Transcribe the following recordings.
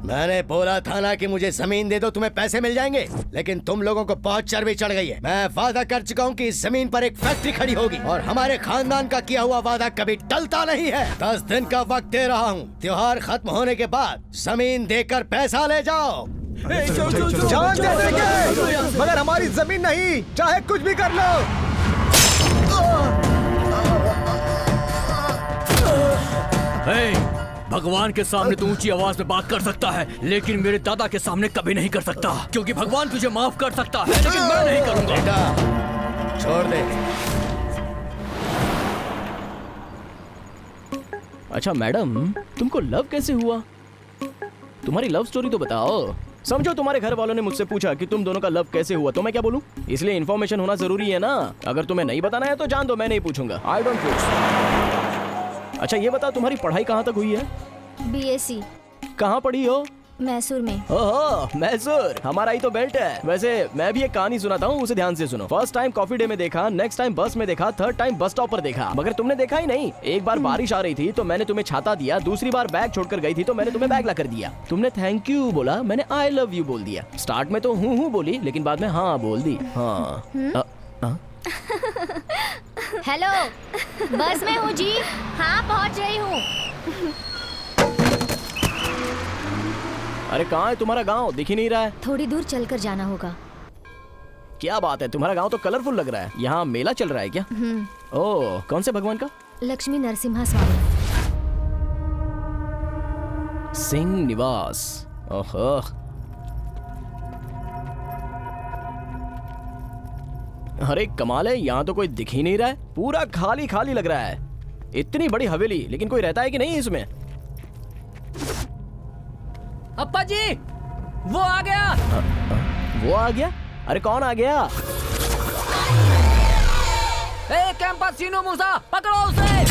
मैंने बोला था ना कि मुझे जमीन दे दो, तुम्हें पैसे मिल जाएंगे, लेकिन तुम लोगों को बहुत चर्बी चढ़ गई है। मैं वादा कर चुका हूँ कि इस जमीन पर एक फैक्ट्री खड़ी होगी और हमारे खानदान का किया हुआ वादा कभी टलता नहीं है। 10 दिन का वक्त दे रहा हूँ, त्योहार खत्म होने के बाद जमीन देकर पैसा ले जाओ। जान दे देंगे, मगर हमारी जमीन नहीं, चाहे कुछ भी कर लो। भगवान के सामने तू ऊंची आवाज में बात कर सकता है, लेकिन मेरे दादा के सामने कभी नहीं कर सकता, क्योंकि भगवान तुझे माफ कर सकता है, लेकिन मैं नहीं करूंगा। बेटा छोड़ दे। अच्छा मैडम, तुमको लव कैसे हुआ? तुम्हारी लव स्टोरी तो बताओ। समझो तुम्हारे घर वालों ने मुझसे पूछा कि तुम दोनों का लव कैसे हुआ, तो मैं क्या बोलूं? इसलिए इन्फॉर्मेशन होना जरूरी है ना। अगर तुम्हें नहीं बताना है तो जान दो, मैं नहीं पूछूंगा। आई डोंट पूछ। अच्छा ये बताओ, तुम्हारी पढ़ाई कहाँ तक हुई है? BSc। कहाँ पढ़ी हो? मैसूर में। ओहो मैसूर, हमारा ही तो बेल्ट है। वैसे मैं भी एक कहानी सुनाता हूँ, उसे ध्यान से सुनो। फर्स्ट टाइम कॉफी डे में देखा, नेक्स्ट टाइम बस में देखा, थर्ड टाइम बस स्टॉप पर देखा, मगर तुमने देखा ही नहीं। एक बार बारिश आ रही थी तो मैंने तुम्हें छाता दिया, दूसरी बार बैग छोड़कर गई थी तो मैंने तुम्हें बैग ला कर दिया। तुमने थैंक यू बोला, मैंने आई लव यू बोल दिया। स्टार्ट में तो हूँ बोली, लेकिन बाद में हाँ बोल दी। हाँ हेलो, बस में हूँ जी। हाँ पहुँच रही हूँ। अरे कहाँ है तुम्हारा गांव? दिख ही नहीं रहा है। थोड़ी दूर चलकर जाना होगा। क्या बात है, तुम्हारा गांव तो कलरफुल लग रहा है। यहाँ मेला चल रहा है क्या? ओह, कौन से भगवान का? लक्ष्मी नरसिम्हा स्वामी। सिंह निवास। ओहो, अरे कमाल है, यहाँ तो कोई दिख ही नहीं रहा है। पूरा खाली खाली लग रहा है। इतनी बड़ी हवेली, लेकिन कोई रहता है कि नहीं इसमें? अप्पा जी, वो आ गया। वो आ गया? अरे कौन आ गया? कैंपसिनो मूसा, पकड़ो उसे।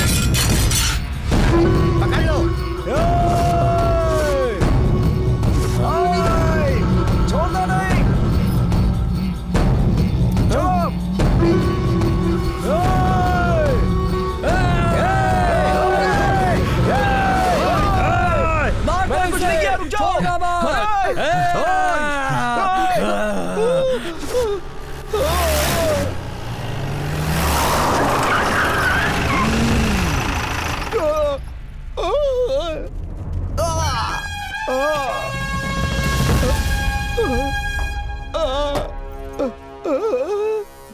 पकड़ लो। छोड़ दो नहीं। मैंने कुछ नहीं किया, रुक जाओ।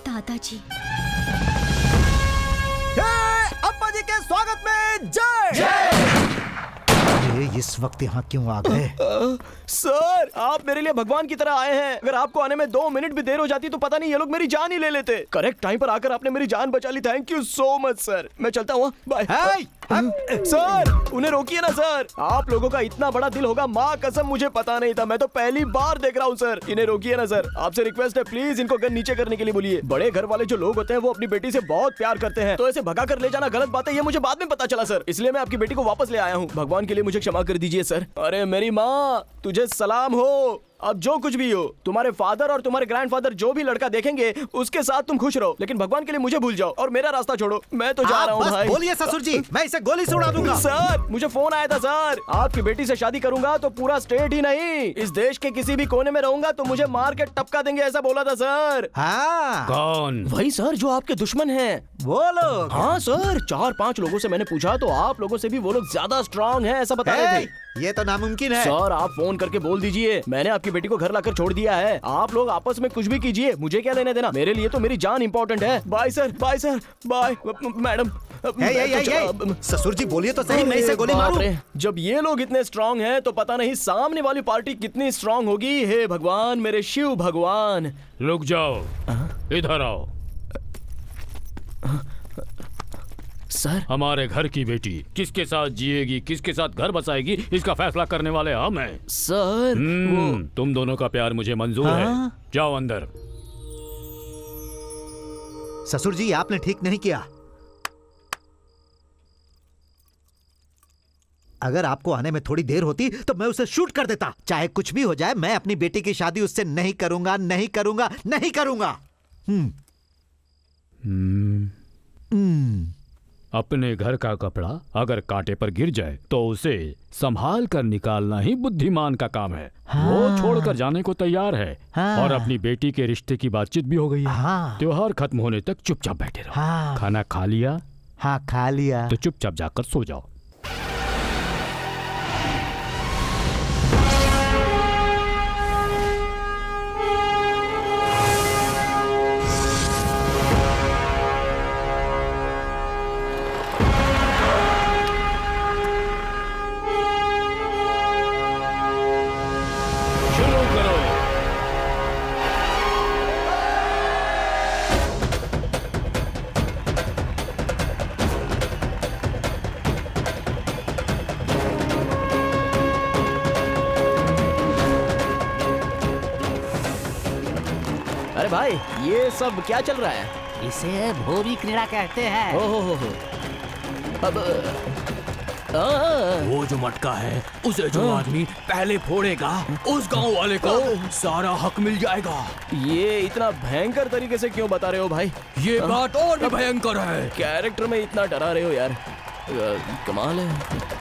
दादाजी। अप्पा जी के स्वागत में जय। इस वक्त यहाँ क्यों आ गए? सर, आप मेरे लिए भगवान की तरह आए हैं। अगर आपको आने में 2 मिनट भी देर हो जाती तो पता नहीं ये लोग मेरी जान ही ले लेते। करेक्ट टाइम पर आकर आपने मेरी जान बचा ली। Thank you so much sir. मैं चलता हूँ, बाय। सर, उन्हें रोकिए ना सर। आप लोगों का इतना बड़ा दिल होगा, माँ कसम मुझे पता नहीं था। मैं तो पहली बार देख रहा हूँ सर। इन्हें रोकिए ना सर, आपसे रिक्वेस्ट है, प्लीज इनको गन नीचे करने के लिए बोलिए। बड़े घर वाले जो लोग होते हैं वो अपनी बेटी से बहुत प्यार करते हैं, तो ऐसे भगा कर ले जाना गलत बात है। ये मुझे बाद में पता चला सर, इसलिए मैं आपकी बेटी को वापस ले आया हूँ। भगवान के लिए मुझे क्षमा कर दीजिए सर। अरे मेरी माँ, तुझे सलाम हो। अब जो कुछ भी हो, तुम्हारे फादर और तुम्हारे ग्रैंडफादर जो भी लड़का देखेंगे उसके साथ तुम खुश रहो, लेकिन भगवान के लिए मुझे भूल जाओ और मेरा रास्ता छोड़ो। मैं तो जा रहा हूँ भाई। बोलिए ससुर जी, मैं इसे गोली से उड़ा दूंगा। सर, मुझे फोन आया था सर। आपकी बेटी से शादी करूंगा तो पूरा स्टेट ही नहीं, इस देश के किसी भी कोने में रहूंगा तो मुझे मार के टपका देंगे, ऐसा बोला था सर। हाँ, कौन? वही सर जो आपके दुश्मन हैं। वो लोग। हाँ सर, 4-5 लोगों से मैंने पूछा तो आप लोगों से भी वो लोग ज्यादा स्ट्रांग हैं, ऐसा बता रहे थे। ये तो नामुमकिन है। सर, आप फोन करके बोल दीजिए मैंने आपकी बेटी को घर लाकर छोड़ दिया है। आप लोग आपस में कुछ भी कीजिए, मुझे क्या लेना देना। मेरे लिए तो मेरी जान इंपॉर्टेंट है। Bye sir, bye sir, bye madam. ससुर जी बोलिए तो सही, मैं इसे गोली मारूं। जब ये लोग इतने स्ट्रांग हैं तो पता नहीं सामने वाली पार्टी कितनी स्ट्रांग होगी। हे भगवान, मेरे शिव भगवान। रुक जाओ, इधर आओ। सर, हमारे घर की बेटी किसके साथ जिएगी, किसके साथ घर बसाएगी, इसका फैसला करने वाले हम हैं। सर तुम दोनों का प्यार मुझे मंजूर है। जाओ अंदर। ससुर जी, आपने ठीक नहीं किया। अगर आपको आने में थोड़ी देर होती तो मैं उसे शूट कर देता। चाहे कुछ भी हो जाए, मैं अपनी बेटी की शादी उससे नहीं करूंगा, नहीं करूंगा, नहीं करूंगा। अपने घर का कपड़ा अगर कांटे पर गिर जाए तो उसे संभाल कर निकालना ही बुद्धिमान का काम है। वो छोड़कर जाने को तैयार है। और अपनी बेटी के रिश्ते की बातचीत भी हो गई है। त्योहार खत्म होने तक चुपचाप बैठे रहो। खाना खा लिया? हाँ, खा लिया। तो चुपचाप जाकर सो जाओ। अरे भाई, ये सब क्या चल रहा है? इसे भोरी क्रीड़ा कहते हैं। ओहो, अब वो जो मटका है उसे जो आदमी पहले फोड़ेगा उस गांव वाले को सारा हक मिल जाएगा। ये इतना भयंकर तरीके से क्यों बता रहे हो भाई? ये बात और भी भयंकर है। कैरेक्टर में इतना डरा रहे हो यार, कमाल है।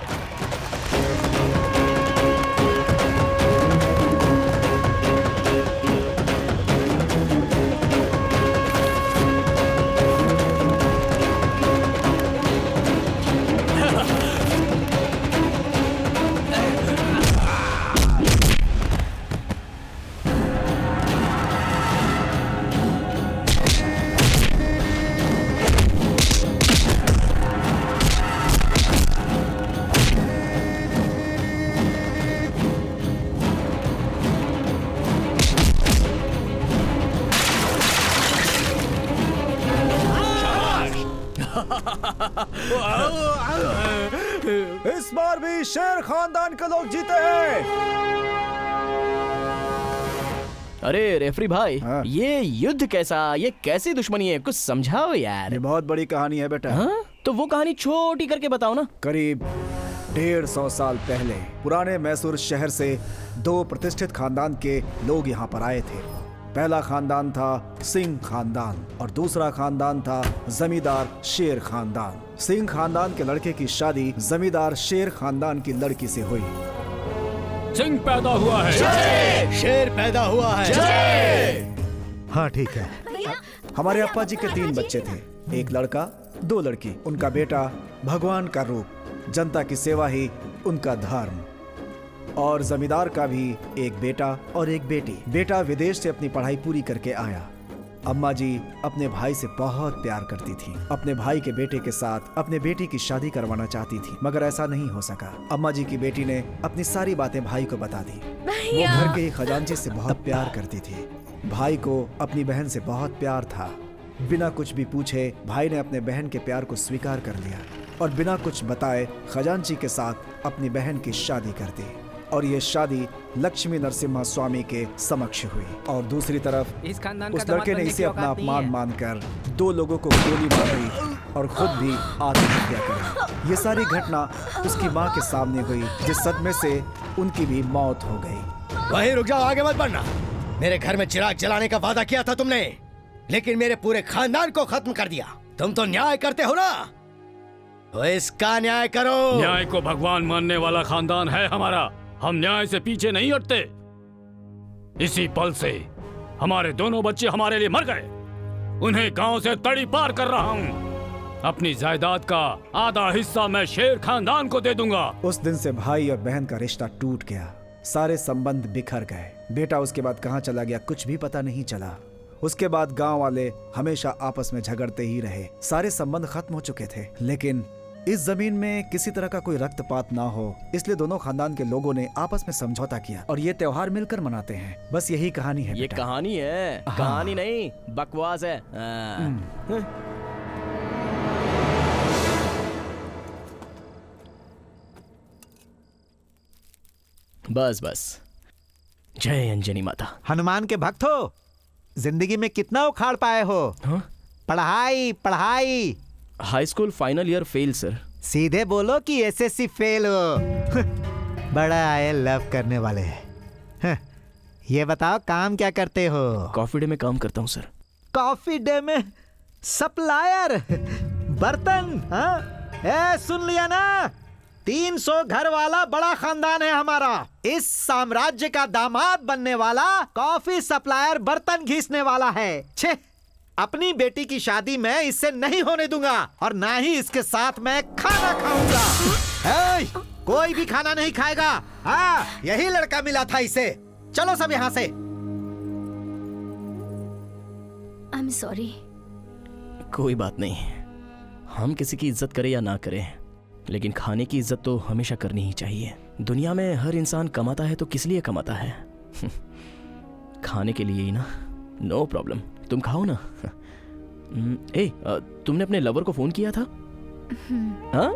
इस बार भी शेर खानदान के लोग जीते हैं। अरे रेफरी भाई, हाँ? ये युद्ध कैसा, ये कैसी दुश्मनी है, कुछ समझाओ यार। ये बहुत बड़ी कहानी है बेटा। हाँ? तो वो कहानी छोटी करके बताओ ना। करीब 150 साल पहले पुराने मैसूर शहर से 2 प्रतिष्ठित खानदान के लोग यहाँ पर आए थे। पहला खानदान था सिंह खानदान और दूसरा खानदान था जमींदार शेर खानदान। सिंह खानदान के लड़के की शादी जमींदार शेर खानदान की लड़की से हुई। सिंह पैदा हुआ है। शेर पैदा हुआ है। हाँ, ठीक है। हमारे अप्पा जी के 3 बच्चे थे, एक लड़का 2 लड़की। उनका बेटा भगवान का रूप, जनता की सेवा ही उनका धर्म। और जमींदार का भी एक बेटा और एक बेटी। बेटा विदेश से अपनी पढ़ाई पूरी करके आया। अम्मा जी अपने भाई से बहुत प्यार करती थी। अपने भाई के बेटे के साथ अपने बेटी की शादी करवाना चाहती थी, मगर ऐसा नहीं हो सका। अम्मा जी की बेटी ने अपनी सारी बातें भाई को बता दी। वो घर के खजांची से बहुत प्यार करती थी। भाई को अपनी बहन से बहुत प्यार था। बिना कुछ भी पूछे भाई ने अपने बहन के प्यार को स्वीकार कर लिया और बिना कुछ बताए खजांची के साथ अपनी बहन की शादी कर दी। और ये शादी लक्ष्मी नरसिम्हा स्वामी के समक्ष हुई। और दूसरी तरफ इस खानदान उस का दामाद लड़के ने बनने इसे की अपना औकात नहीं अपमान है। मानकर 2 लोगों को गोली मारी और खुद भी आत्महत्या कर ली। ये सारी घटना उसकी माँ के सामने हुई, जिस सदमे से उनकी भी मौत हो गई। वहीं रुक जाओ, आगे मत बढ़ना। मेरे घर में चिराग जलाने का वादा किया था तुमने, लेकिन मेरे पूरे खानदान को खत्म कर दिया। तुम तो न्याय करते हो ना, तो इसका न्याय करो। न्याय को भगवान मानने वाला खानदान है हमारा। हम न्याय से पीछे नहीं हटते। इसी पल से हमारे दोनों बच्चे हमारे लिए मर गए। उन्हें गांव से तड़ी पार कर रहा हूँ। अपनी जायदाद का आधा हिस्सा मैं शेर खानदान को दे दूंगा। उस दिन से भाई और बहन का रिश्ता टूट गया। सारे संबंध बिखर गए। बेटा उसके बाद कहाँ चला गया कुछ भी पता नहीं चला। उसके बाद गांव वाले हमेशा आपस में झगड़ते ही रहे। सारे संबंध खत्म हो चुके थे, लेकिन इस जमीन में किसी तरह का कोई रक्तपात ना हो, इसलिए दोनों खानदान के लोगों ने आपस में समझौता किया और ये त्योहार मिलकर मनाते हैं। बस यही कहानी है ये बेटा। कहानी है, कहानी नहीं, बकवास है। बस बस। जय अंजनी माता। हनुमान के भक्त हो, जिंदगी में कितना उखाड़ पाए हो? हाँ? पढ़ाई पढ़ाई। High school final year fail sir. सीधे बोलो कि एसएससी फेल हो। बड़ा आए लव करने वाले। ये बताओ काम क्या करते हो? कॉफी डे में काम करता हूँ सर। कॉफी डे में सप्लायर? बर्तन? हाँ? सुन लिया ना, 300 घर वाला बड़ा खानदान है हमारा। इस साम्राज्य का दामाद बनने वाला कॉफी सप्लायर बर्तन घिसने वाला है। छे, अपनी बेटी की शादी मैं इससे नहीं होने दूंगा और ना ही इसके साथ मैं खाना खाऊंगा। कोई भी खाना नहीं खाएगा। हाँ, यही लड़का मिला था इसे। चलो सब यहाँ से। I am sorry. कोई बात नहीं, हम किसी की इज्जत करें या ना करें, लेकिन खाने की इज्जत तो हमेशा करनी ही चाहिए। दुनिया में हर इंसान कमाता है तो किस लिए कमाता है? खाने के लिए ही ना। नो प्रॉब्लम, तुम खाओ ना। तुमने अपने लवर को फोन किया था? हाँ?